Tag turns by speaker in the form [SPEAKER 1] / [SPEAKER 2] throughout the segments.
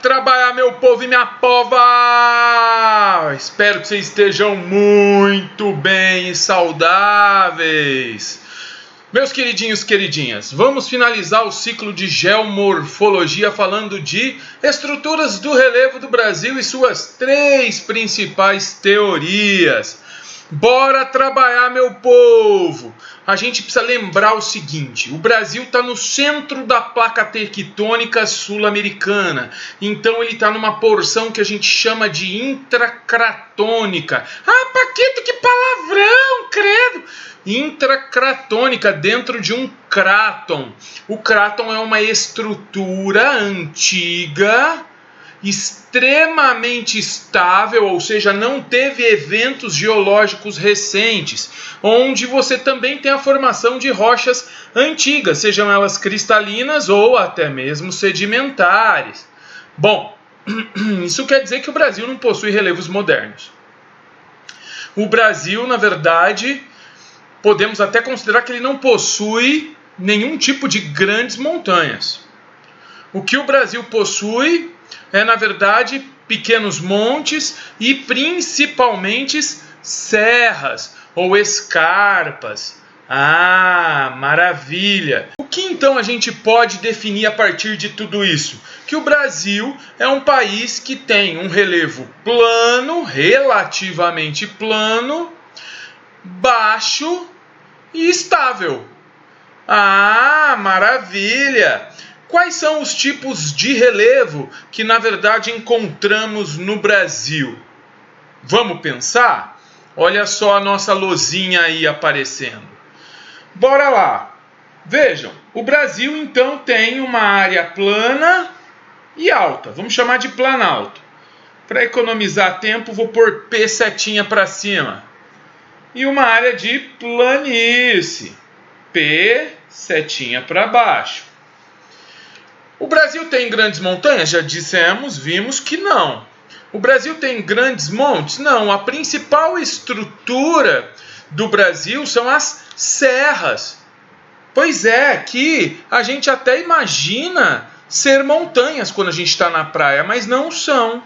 [SPEAKER 1] trabalhar, meu povo e minha pova! Espero que vocês estejam muito bem e saudáveis. Meus queridinhos, queridinhas, vamos finalizar o ciclo de geomorfologia falando de estruturas do relevo do Brasil e suas 3 principais teorias. Bora trabalhar, meu povo! A gente precisa lembrar o seguinte: o Brasil está no centro da placa tectônica sul-americana, então ele está numa porção que a gente chama de intracratônica. Ah, Paquito, que palavrão, credo! Intracratônica, dentro de um cráton. O cráton é uma estrutura antiga, extremamente estável, ou seja, não teve eventos geológicos recentes, onde você também tem a formação de rochas antigas, sejam elas cristalinas ou até mesmo sedimentares. Bom, isso quer dizer que o Brasil não possui relevos modernos. O Brasil, na verdade, podemos até considerar que ele não possui nenhum tipo de grandes montanhas. O que o Brasil possui é, na verdade, pequenos montes e principalmente serras ou escarpas. Ah, maravilha! O que então a gente pode definir a partir de tudo isso? Que o Brasil é um país que tem um relevo plano, relativamente plano, baixo e estável. Ah, maravilha! Quais são os tipos de relevo que, na verdade, encontramos no Brasil? Vamos pensar? Olha só a nossa lozinha aí aparecendo. Bora lá. Vejam, o Brasil, então, tem uma área plana e alta. Vamos chamar de planalto. Para economizar tempo, vou pôr P setinha para cima. E uma área de planície. P setinha para baixo. O Brasil tem grandes montanhas? Já dissemos, vimos que não. O Brasil tem grandes montes? Não. A principal estrutura do Brasil são as serras. Pois é, que a gente até imagina ser montanhas quando a gente está na praia, mas não são.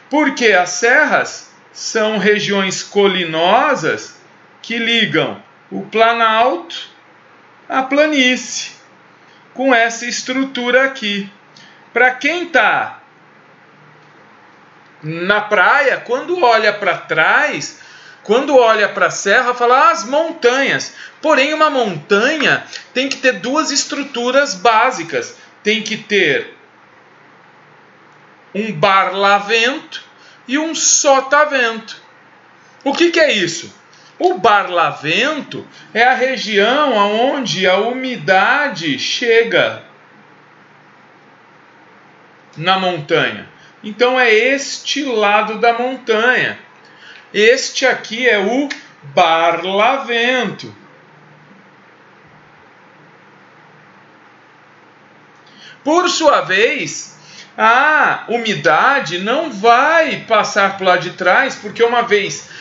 [SPEAKER 1] Porque as serras são regiões colinosas que ligam o planalto à planície, com essa estrutura aqui. Para quem está na praia, quando olha para trás, quando olha para a serra, fala as montanhas. Porém, uma montanha tem que ter 2 estruturas básicas. Tem que ter um barlavento e um sotavento. O que é isso? O barlavento é a região onde a umidade chega na montanha. Então é este lado da montanha. Este aqui é o barlavento. Por sua vez, a umidade não vai passar para o lado de trás, porque uma vez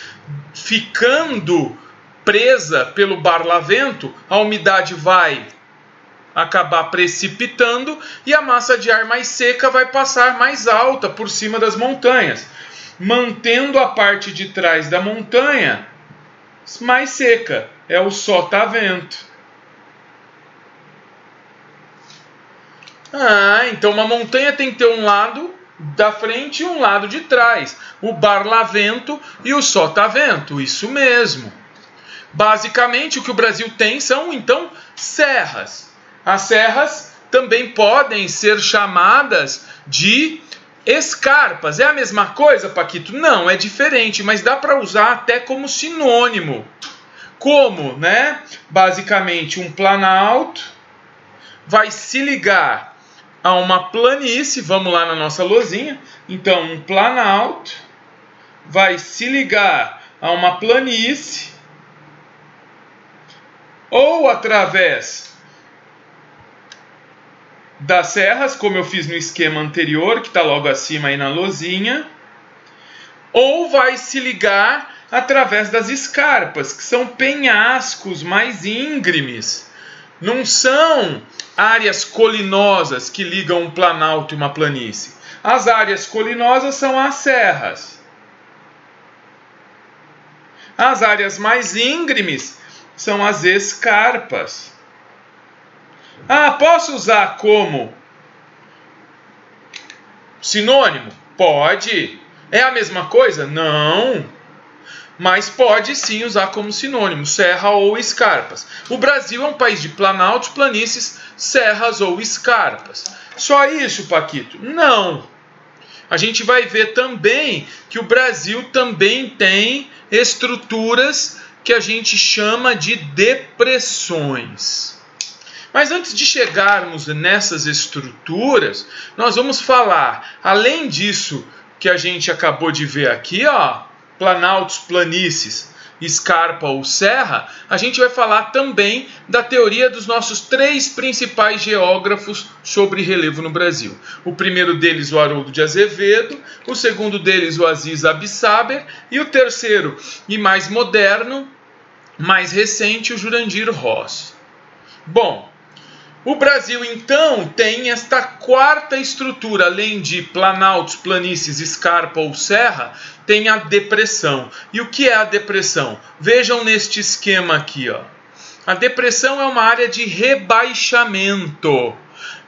[SPEAKER 1] ficando presa pelo barlavento, a umidade vai acabar precipitando e a massa de ar mais seca vai passar mais alta por cima das montanhas, mantendo a parte de trás da montanha mais seca. É o sotavento. Então uma montanha tem que ter um lado da frente e um lado de trás. O barlavento e o sotavento. Isso mesmo. Basicamente, o que o Brasil tem são, então, serras. As serras também podem ser chamadas de escarpas. É a mesma coisa, Paquito? Não, é diferente, mas dá para usar até como sinônimo. Como, né? Basicamente, um planalto vai se ligar a uma planície. Vamos lá na nossa lozinha. Então, um planalto vai se ligar a uma planície, ou através das serras, como eu fiz no esquema anterior, que está logo acima aí na lozinha, ou vai se ligar através das escarpas, que são penhascos mais íngremes. Não são áreas colinosas que ligam um planalto e uma planície? As áreas colinosas são as serras. As áreas mais íngremes são as escarpas. Posso usar como sinônimo? Pode. É a mesma coisa? Não. Mas pode sim usar como sinônimo, serra ou escarpas. O Brasil é um país de planaltos, planícies, serras ou escarpas. Só isso, Paquito? Não. A gente vai ver também que o Brasil também tem estruturas que a gente chama de depressões. Mas antes de chegarmos nessas estruturas, nós vamos falar, além disso que a gente acabou de ver aqui, planaltos, planícies, escarpa ou serra, a gente vai falar também da teoria dos nossos 3 principais geógrafos sobre relevo no Brasil. O primeiro deles, o Haroldo de Azevedo, o segundo deles, o Aziz Absaber, e o terceiro e mais moderno, mais recente, o Jurandir Ross. Bom, o Brasil, então, tem esta 4ª estrutura, além de planaltos, planícies, escarpa ou serra, tem a depressão. E o que é a depressão? Vejam neste esquema aqui. A depressão é uma área de rebaixamento,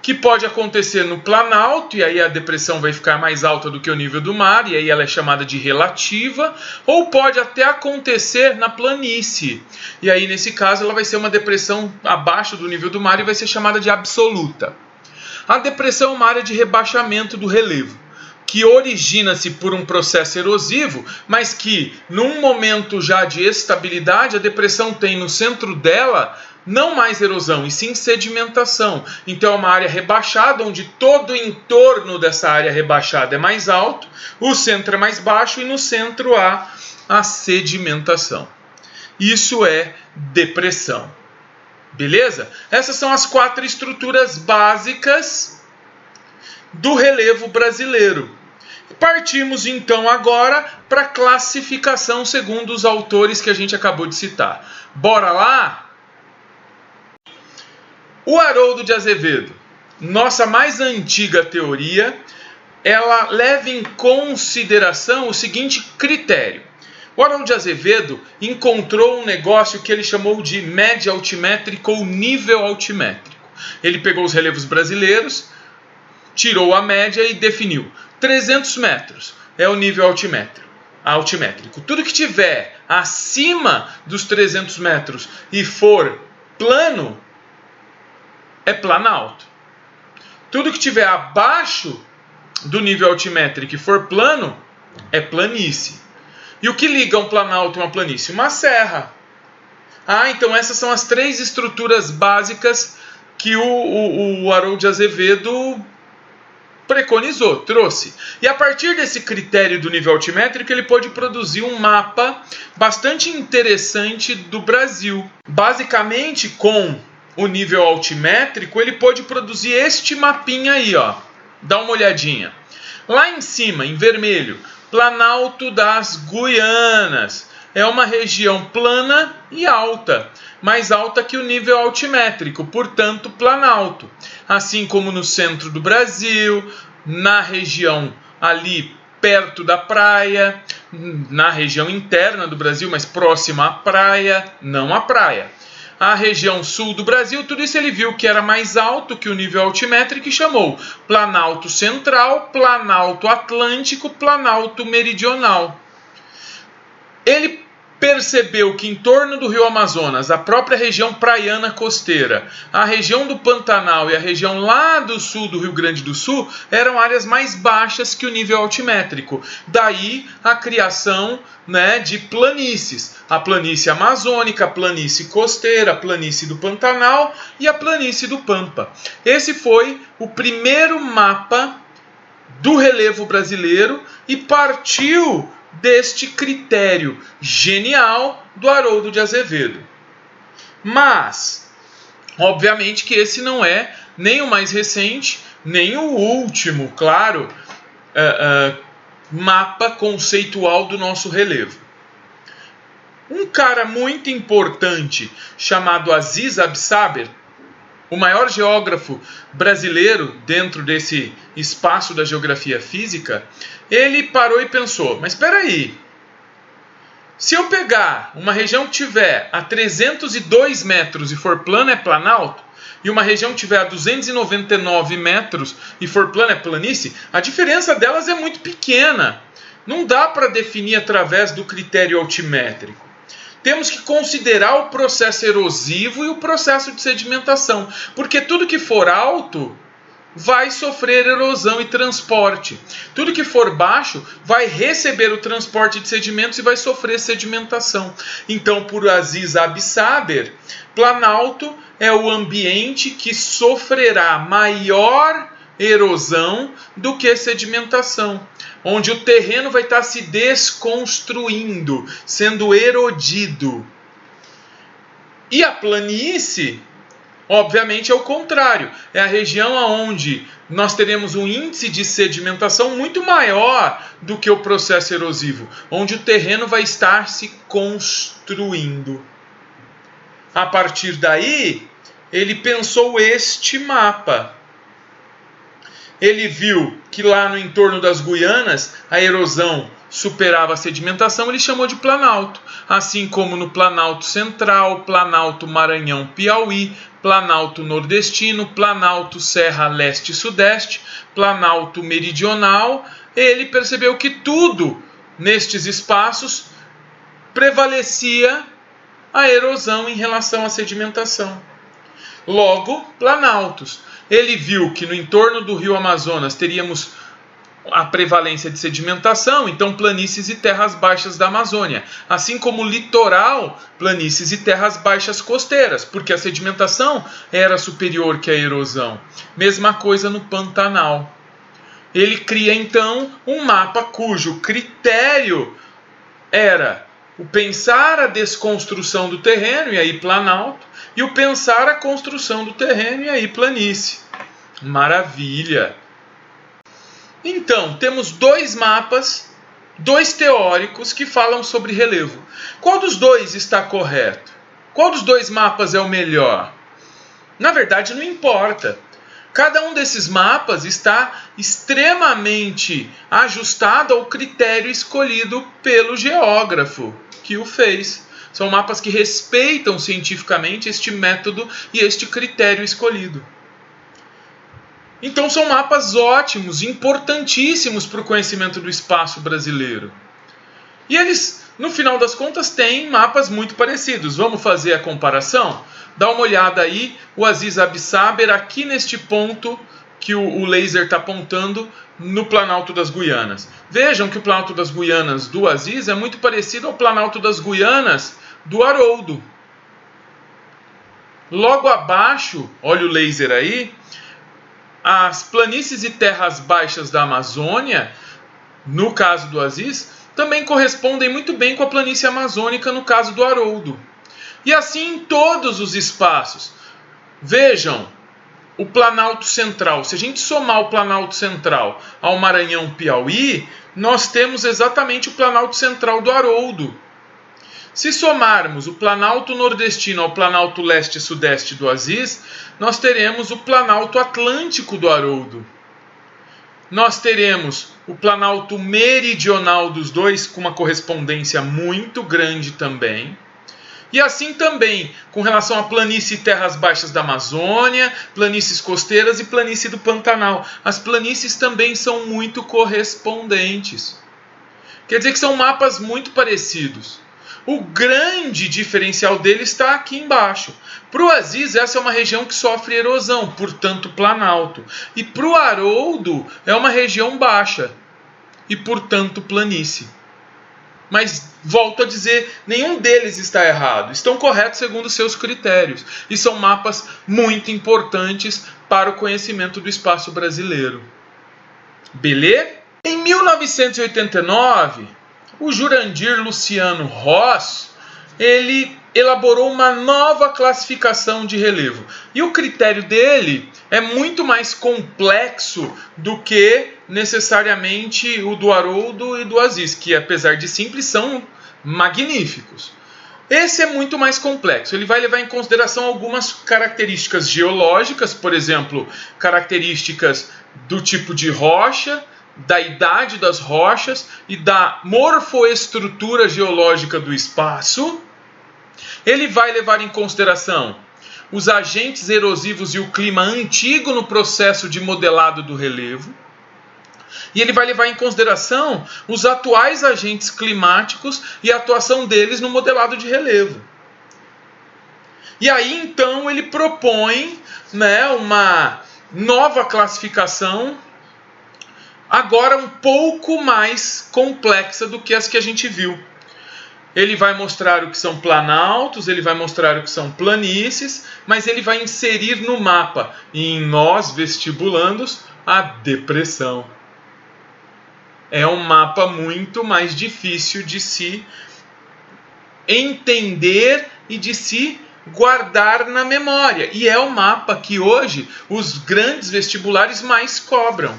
[SPEAKER 1] que pode acontecer no planalto, e aí a depressão vai ficar mais alta do que o nível do mar, e aí ela é chamada de relativa, ou pode até acontecer na planície, e aí nesse caso ela vai ser uma depressão abaixo do nível do mar e vai ser chamada de absoluta. A depressão é uma área de rebaixamento do relevo, que origina-se por um processo erosivo, mas que num momento já de estabilidade, a depressão tem no centro dela não mais erosão, e sim sedimentação. Então é uma área rebaixada, onde todo o entorno dessa área rebaixada é mais alto, o centro é mais baixo e no centro há a sedimentação. Isso é depressão. Beleza? Essas são as 4 estruturas básicas do relevo brasileiro. Partimos então agora para a classificação segundo os autores que a gente acabou de citar. Bora lá? O Haroldo de Azevedo, nossa mais antiga teoria, ela leva em consideração o seguinte critério. O Haroldo de Azevedo encontrou um negócio que ele chamou de média altimétrica ou nível altimétrico. Ele pegou os relevos brasileiros, tirou a média e definiu 300 metros é o nível altimétrico. Tudo que tiver acima dos 300 metros e for plano, é planalto. Tudo que tiver abaixo do nível altimétrico e for plano, é planície. E o que liga um planalto e uma planície? Uma serra. Então essas são as 3 estruturas básicas que o Haroldo de Azevedo preconizou, trouxe. E a partir desse critério do nível altimétrico, ele pôde produzir um mapa bastante interessante do Brasil. Basicamente, com o nível altimétrico, ele pôde produzir este mapinha aí, Dá uma olhadinha. Lá em cima, em vermelho, Planalto das Guianas. É uma região plana e alta, mais alta que o nível altimétrico, portanto planalto. Assim como no centro do Brasil, na região ali perto da praia, na região interna do Brasil, mas próxima à praia, não à praia. A região sul do Brasil, tudo isso ele viu que era mais alto que o nível altimétrico e chamou Planalto Central, Planalto Atlântico, Planalto Meridional. Ele percebeu que em torno do Rio Amazonas, a própria região praiana costeira, a região do Pantanal e a região lá do sul do Rio Grande do Sul eram áreas mais baixas que o nível altimétrico. Daí a criação, de planícies. A planície amazônica, a planície costeira, a planície do Pantanal e a planície do Pampa. Esse foi o primeiro mapa do relevo brasileiro e partiu deste critério genial do Haroldo de Azevedo. Mas, obviamente que esse não é nem o mais recente, nem o último, claro, mapa conceitual do nosso relevo. Um cara muito importante chamado Aziz Absaber, o maior geógrafo brasileiro dentro desse espaço da geografia física, ele parou e pensou, mas espera aí, se eu pegar uma região que tiver a 302 metros e for plana, é planalto, e uma região que tiver a 299 metros e for plana, é planície, a diferença delas é muito pequena. Não dá para definir através do critério altimétrico. Temos que considerar o processo erosivo e o processo de sedimentação, porque tudo que for alto vai sofrer erosão e transporte. Tudo que for baixo vai receber o transporte de sedimentos e vai sofrer sedimentação. Então, por Aziz Absaber, planalto é o ambiente que sofrerá maior erosão do que sedimentação, onde o terreno vai estar se desconstruindo, sendo erodido. E a planície, obviamente, é o contrário. É a região onde nós teremos um índice de sedimentação muito maior do que o processo erosivo, onde o terreno vai estar se construindo. A partir daí, ele pensou este mapa. Ele viu que lá no entorno das Guianas a erosão superava a sedimentação, ele chamou de planalto. Assim como no Planalto Central, Planalto Maranhão-Piauí, Planalto Nordestino, Planalto Serra Leste e Sudeste, Planalto Meridional, ele percebeu que tudo nestes espaços prevalecia a erosão em relação à sedimentação. Logo, planaltos. Ele viu que no entorno do rio Amazonas teríamos a prevalência de sedimentação, então planícies e terras baixas da Amazônia. Assim como litoral, planícies e terras baixas costeiras, porque a sedimentação era superior que a erosão. Mesma coisa no Pantanal. Ele cria então um mapa cujo critério era o pensar a desconstrução do terreno, e aí planalto, e o pensar a construção do terreno, e aí planície. Maravilha! Então, temos dois mapas, dois teóricos que falam sobre relevo. Qual dos dois está correto? Qual dos dois mapas é o melhor? Na verdade, não importa. Cada um desses mapas está extremamente ajustado ao critério escolhido pelo geógrafo que o fez. São mapas que respeitam cientificamente este método e este critério escolhido. Então são mapas ótimos, importantíssimos para o conhecimento do espaço brasileiro. E eles, no final das contas, têm mapas muito parecidos. Vamos fazer a comparação? Dá uma olhada aí, o Aziz Absaber, aqui neste ponto que o laser está apontando no Planalto das Guianas. Vejam que o Planalto das Guianas do Aziz é muito parecido ao Planalto das Guianas do Haroldo. Logo abaixo, olha o laser aí, as planícies e terras baixas da Amazônia, no caso do Aziz, também correspondem muito bem com a planície amazônica no caso do Haroldo. E assim em todos os espaços. Vejam o Planalto Central. Se a gente somar o Planalto Central ao Maranhão-Piauí, nós temos exatamente o Planalto Central do Haroldo. Se somarmos o Planalto Nordestino ao Planalto Leste e Sudeste do Aziz, nós teremos o Planalto Atlântico do Haroldo. Nós teremos o Planalto Meridional dos dois, com uma correspondência muito grande também. E assim também com relação à planície e terras baixas da Amazônia, planícies costeiras e planície do Pantanal. As planícies também são muito correspondentes. Quer dizer que são mapas muito parecidos. O grande diferencial dele está aqui embaixo. Para o Aziz, essa é uma região que sofre erosão, portanto planalto. E para o Haroldo, é uma região baixa e, portanto, planície. Mas, volto a dizer, nenhum deles está errado. Estão corretos segundo seus critérios. E são mapas muito importantes para o conhecimento do espaço brasileiro. Beleza? Em 1989... o Jurandir Luciano Ross, ele elaborou uma nova classificação de relevo. E o critério dele é muito mais complexo do que necessariamente o do Haroldo e do Aziz, que apesar de simples são magníficos. Esse é muito mais complexo. Ele vai levar em consideração algumas características geológicas, por exemplo, características do tipo de rocha, da idade das rochas e da morfoestrutura geológica do espaço. Ele vai levar em consideração os agentes erosivos e o clima antigo no processo de modelado do relevo. E ele vai levar em consideração os atuais agentes climáticos e a atuação deles no modelado de relevo. E aí, então, ele propõe, uma nova classificação, agora um pouco mais complexa do que as que a gente viu. Ele vai mostrar o que são planaltos, ele vai mostrar o que são planícies, mas ele vai inserir no mapa, e em nós vestibulandos, a depressão. É um mapa muito mais difícil de se entender e de se guardar na memória. E é o mapa que hoje os grandes vestibulares mais cobram.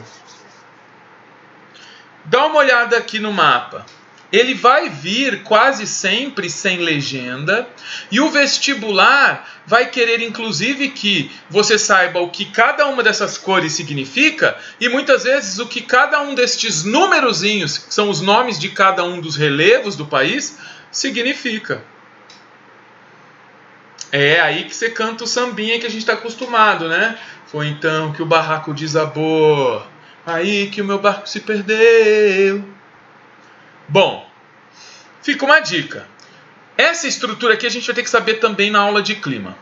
[SPEAKER 1] Dá uma olhada aqui no mapa. Ele vai vir quase sempre sem legenda, e o vestibular vai querer inclusive que você saiba o que cada uma dessas cores significa e muitas vezes o que cada um destes numerozinhos, que são os nomes de cada um dos relevos do país, significa. É aí que você canta o sambinha que a gente está acostumado, né? Foi então que o barraco desabou, aí que o meu barco se perdeu. Bom, fica uma dica. Essa estrutura aqui a gente vai ter que saber também na aula de clima.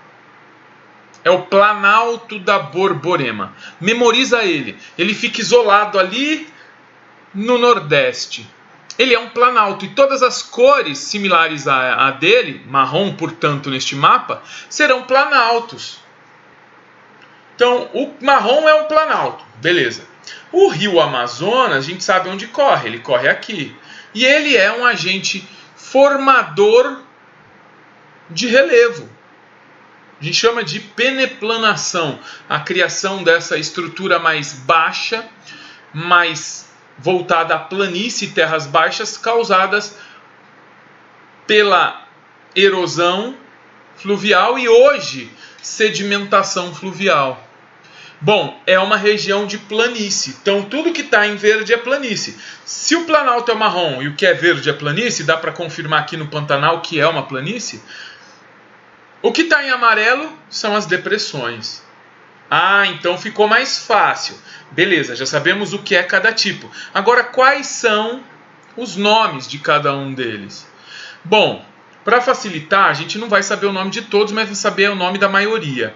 [SPEAKER 1] É o Planalto da Borborema. Memoriza ele. Ele fica isolado ali no Nordeste. Ele é um planalto e todas as cores similares a dele, marrom, portanto, neste mapa, serão planaltos. Então, o marrom é um planalto. Beleza. O rio Amazonas, a gente sabe onde corre. Ele corre aqui. E ele é um agente formador de relevo. A gente chama de peneplanação, a criação dessa estrutura mais baixa, mais voltada à planície e terras baixas, causadas pela erosão fluvial e hoje sedimentação fluvial. Bom, é uma região de planície, então tudo que está em verde é planície. Se o Planalto é marrom e o que é verde é planície, dá para confirmar aqui no Pantanal que é uma planície. O que está em amarelo são as depressões. Ah, então ficou mais fácil. Beleza, já sabemos o que é cada tipo. Agora, quais são os nomes de cada um deles? Bom, para facilitar, a gente não vai saber o nome de todos, mas vai saber o nome da maioria.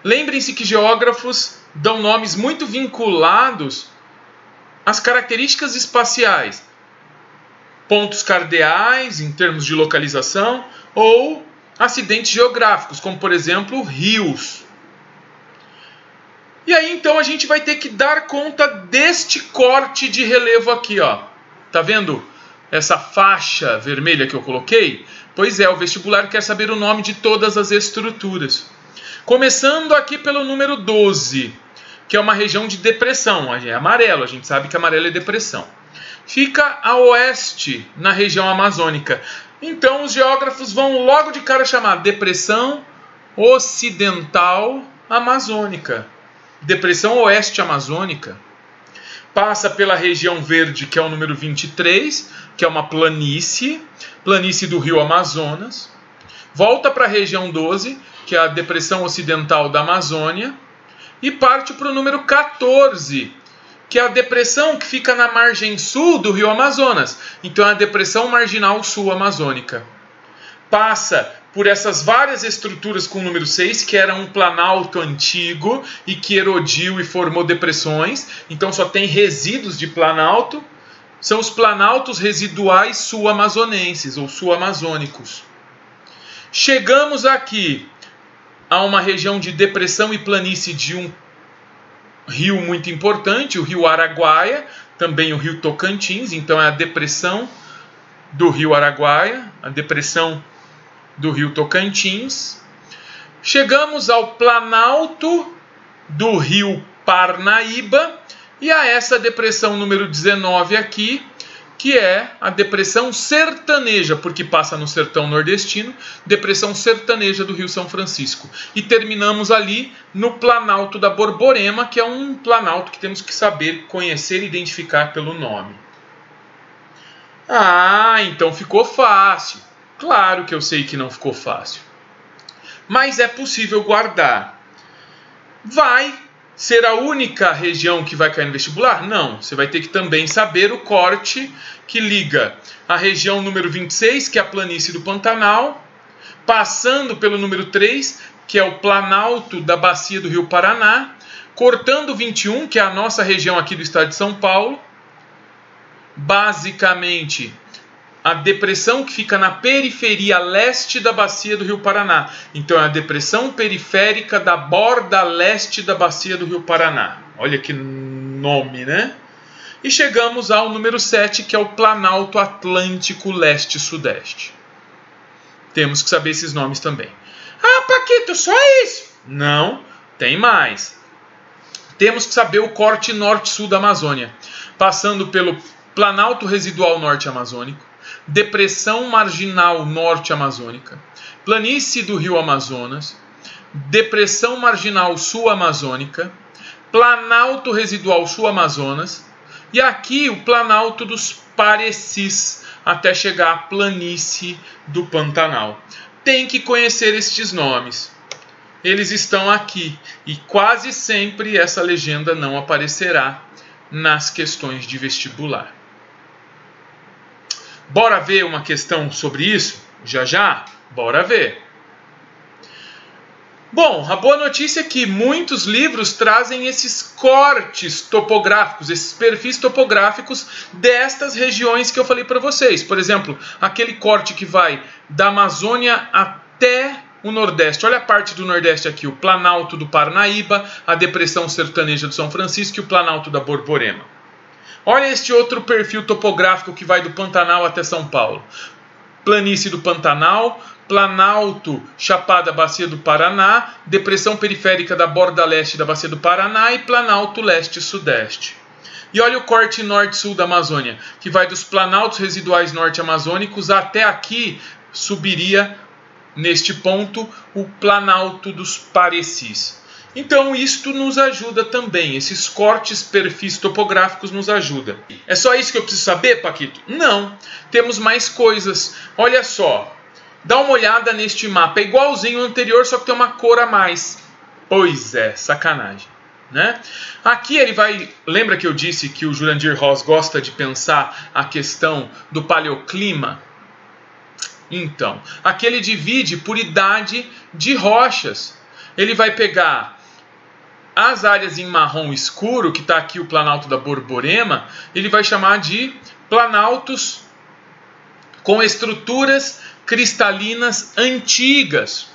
[SPEAKER 1] Lembrem-se que geógrafos dão nomes muito vinculados às características espaciais. Pontos cardeais, em termos de localização, ou acidentes geográficos, como por exemplo rios. E aí então a gente vai ter que dar conta deste corte de relevo aqui, ó. Tá vendo essa faixa vermelha que eu coloquei? Pois é, o vestibular quer saber o nome de todas as estruturas. Começando aqui pelo número 12, que é uma região de depressão. É amarelo, a gente sabe que amarelo é depressão. Fica a oeste, na região amazônica. Então os geógrafos vão logo de cara chamar Depressão Ocidental Amazônica. Depressão Oeste Amazônica. Passa pela região verde, que é o número 23, que é uma planície do rio Amazonas. Volta para a região 12, que é a Depressão Ocidental da Amazônia. E parte para o número 14, que é a depressão que fica na margem sul do rio Amazonas. Então é a Depressão Marginal Sul Amazônica. Passa por essas várias estruturas com o número 6, que era um planalto antigo e que erodiu e formou depressões. Então só tem resíduos de planalto. São os planaltos residuais sul-amazonenses ou sul-amazônicos. Chegamos aqui a uma região de depressão e planície de um rio muito importante, o rio Araguaia, também o rio Tocantins. Então é a depressão do rio Araguaia, a depressão do rio Tocantins. Chegamos ao planalto do rio Parnaíba e a essa depressão número 19 aqui, que é a depressão sertaneja, porque passa no sertão nordestino, depressão sertaneja do Rio São Francisco. E terminamos ali no Planalto da Borborema, que é um planalto que temos que saber, conhecer e identificar pelo nome. Ah, então ficou fácil. Claro que eu sei que não ficou fácil. Mas é possível guardar. Vai ser a única região que vai cair no vestibular? Não. Você vai ter que também saber o corte que liga a região número 26, que é a planície do Pantanal, passando pelo número 3, que é o Planalto da Bacia do Rio Paraná, cortando o 21, que é a nossa região aqui do estado de São Paulo, basicamente a depressão que fica na periferia leste da bacia do Rio Paraná. Então é a depressão periférica da borda leste da bacia do Rio Paraná. Olha que nome, né? E chegamos ao número 7, que é o Planalto Atlântico Leste-Sudeste. Temos que saber esses nomes também. Ah, Paquito, só isso? Não, tem mais. Temos que saber o corte norte-sul da Amazônia, passando pelo Planalto Residual Norte-Amazônico, Depressão Marginal Norte-Amazônica, Planície do Rio Amazonas, Depressão Marginal Sul-Amazônica, Planalto Residual Sul-Amazonas e aqui o Planalto dos Parecis, até chegar à Planície do Pantanal. Tem que conhecer estes nomes. Eles estão aqui e quase sempre essa legenda não aparecerá nas questões de vestibular. Bora ver uma questão sobre isso? Já? Bora ver. Bom, a boa notícia é que muitos livros trazem esses cortes topográficos, esses perfis topográficos destas regiões que eu falei para vocês. Por exemplo, aquele corte que vai da Amazônia até o Nordeste. Olha a parte do Nordeste aqui, o Planalto do Parnaíba, a Depressão Sertaneja do São Francisco e o Planalto da Borborema. Olha este outro perfil topográfico que vai do Pantanal até São Paulo. Planície do Pantanal, Planalto Chapada Bacia do Paraná, Depressão Periférica da Borda Leste da Bacia do Paraná e Planalto Leste-Sudeste. E olha o corte norte-sul da Amazônia, que vai dos Planaltos Residuais Norte-Amazônicos até aqui, subiria neste ponto o Planalto dos Parecis. Então isto nos ajuda também, esses cortes, perfis topográficos nos ajudam. É só isso que eu preciso saber, Paquito? Não, temos mais coisas. Olha só, dá uma olhada neste mapa, é igualzinho ao anterior, só que tem uma cor a mais. Pois é, sacanagem, né? Aqui ele vai, lembra que eu disse que o Jurandir Ross gosta de pensar a questão do paleoclima? Então, aqui ele divide por idade de rochas. Ele vai pegar as áreas em marrom escuro, que está aqui o Planalto da Borborema, ele vai chamar de planaltos com estruturas cristalinas antigas.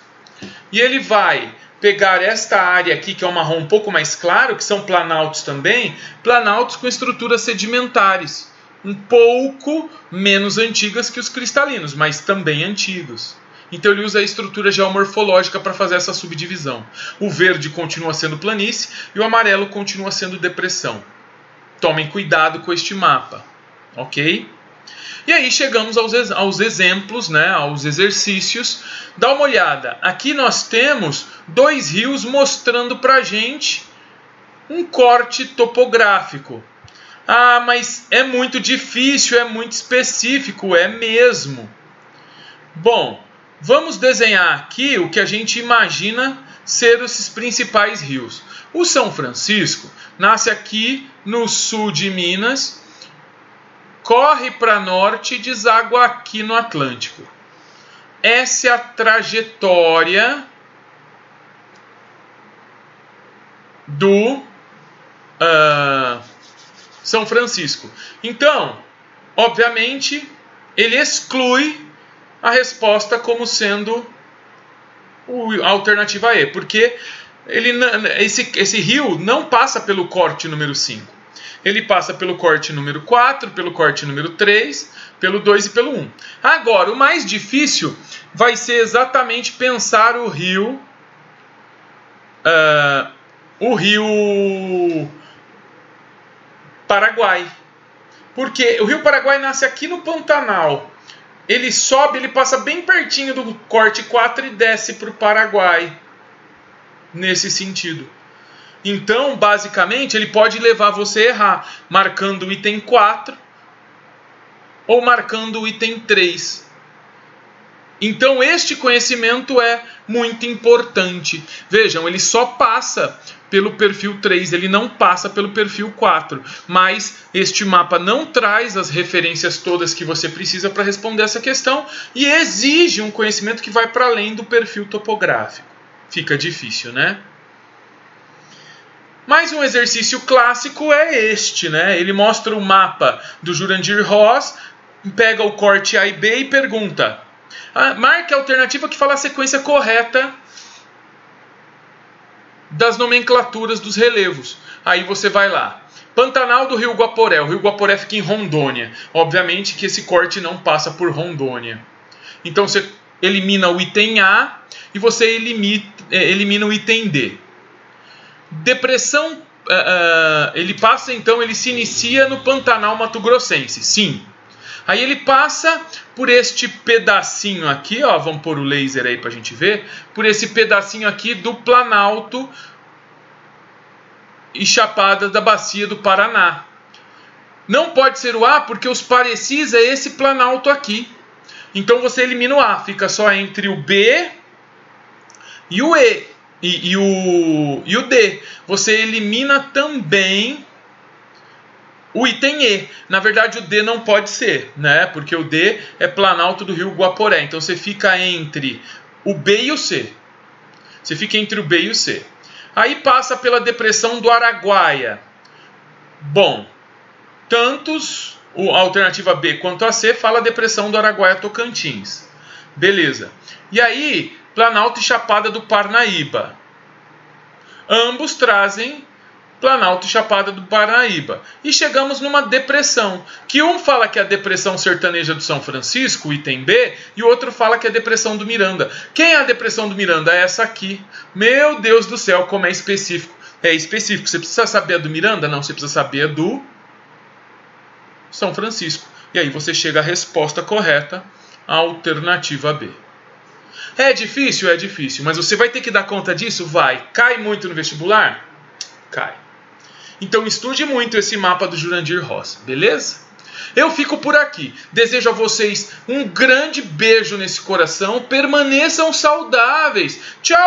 [SPEAKER 1] E ele vai pegar esta área aqui, que é um marrom um pouco mais claro, que são planaltos também, planaltos com estruturas sedimentares, um pouco menos antigas que os cristalinos, mas também antigos. Então ele usa a estrutura geomorfológica para fazer essa subdivisão. O verde continua sendo planície e o amarelo continua sendo depressão. Tomem cuidado com este mapa, ok? E aí chegamos aos exemplos, né, aos exercícios. Dá uma olhada. Aqui nós temos dois rios mostrando para a gente um corte topográfico. Ah, mas é muito difícil, é muito específico, é mesmo. Bom, vamos desenhar aqui o que a gente imagina ser esses principais rios. O São Francisco nasce aqui no sul de Minas, corre para norte e deságua aqui no Atlântico. Essa é a trajetória do São Francisco. Então, obviamente, ele exclui a resposta como sendo a alternativa E, porque esse rio não passa pelo corte número 5. Ele passa pelo corte número 4, pelo corte número 3, pelo 2 e pelo 1. Agora, o mais difícil vai ser exatamente pensar o rio Paraguai. Porque o Rio Paraguai nasce aqui no Pantanal. Ele sobe, ele passa bem pertinho do corte 4 e desce para o Paraguai. Nesse sentido. Então, basicamente, ele pode levar você a errar, marcando o item 4 ou marcando o item 3. Então, este conhecimento é muito importante. Vejam, ele só passa pelo perfil 3, ele não passa pelo perfil 4. Mas este mapa não traz as referências todas que você precisa para responder essa questão e exige um conhecimento que vai para além do perfil topográfico. Fica difícil, né? Mais um exercício clássico é este, né? Ele mostra o mapa do Jurandir Ross, pega o corte A e B e pergunta: marque a alternativa que fala a sequência correta das nomenclaturas dos relevos. Aí você vai lá. Pantanal do Rio Guaporé. O Rio Guaporé fica em Rondônia. Obviamente que esse corte não passa por Rondônia. Então você elimina o item A e você elimina o item D. Depressão, ele passa então, ele se inicia no Pantanal Mato Grossense, sim. Aí ele passa por este pedacinho aqui, ó, vamos pôr o laser aí pra gente ver, por esse pedacinho aqui do Planalto e Chapada da Bacia do Paraná. Não pode ser o A porque os parecis é esse Planalto aqui. Então você elimina o A, fica só entre o B e o E. E o D. Você elimina também o item E. Na verdade, o D não pode ser, né? Porque o D é Planalto do Rio Guaporé. Então você fica entre o B e o C. Você fica entre o B e o C. Aí passa pela depressão do Araguaia. Bom, tantos a alternativa B quanto a C fala a depressão do Araguaia Tocantins. Beleza. E aí, Planalto e Chapada do Parnaíba. Ambos trazem Planalto e Chapada do Parnaíba. E chegamos numa depressão, que um fala que é a depressão sertaneja do São Francisco, item B, e o outro fala que é a depressão do Miranda. Quem é a depressão do Miranda? É essa aqui. Meu Deus do céu, como é específico. É específico. Você precisa saber a do Miranda? Não, você precisa saber a do São Francisco. E aí você chega à resposta correta, a alternativa B. É difícil? É difícil. Mas você vai ter que dar conta disso? Vai. Cai muito no vestibular? Cai. Então estude muito esse mapa do Jurandir Ross, beleza? Eu fico por aqui. Desejo a vocês um grande beijo nesse coração. Permaneçam saudáveis. Tchau!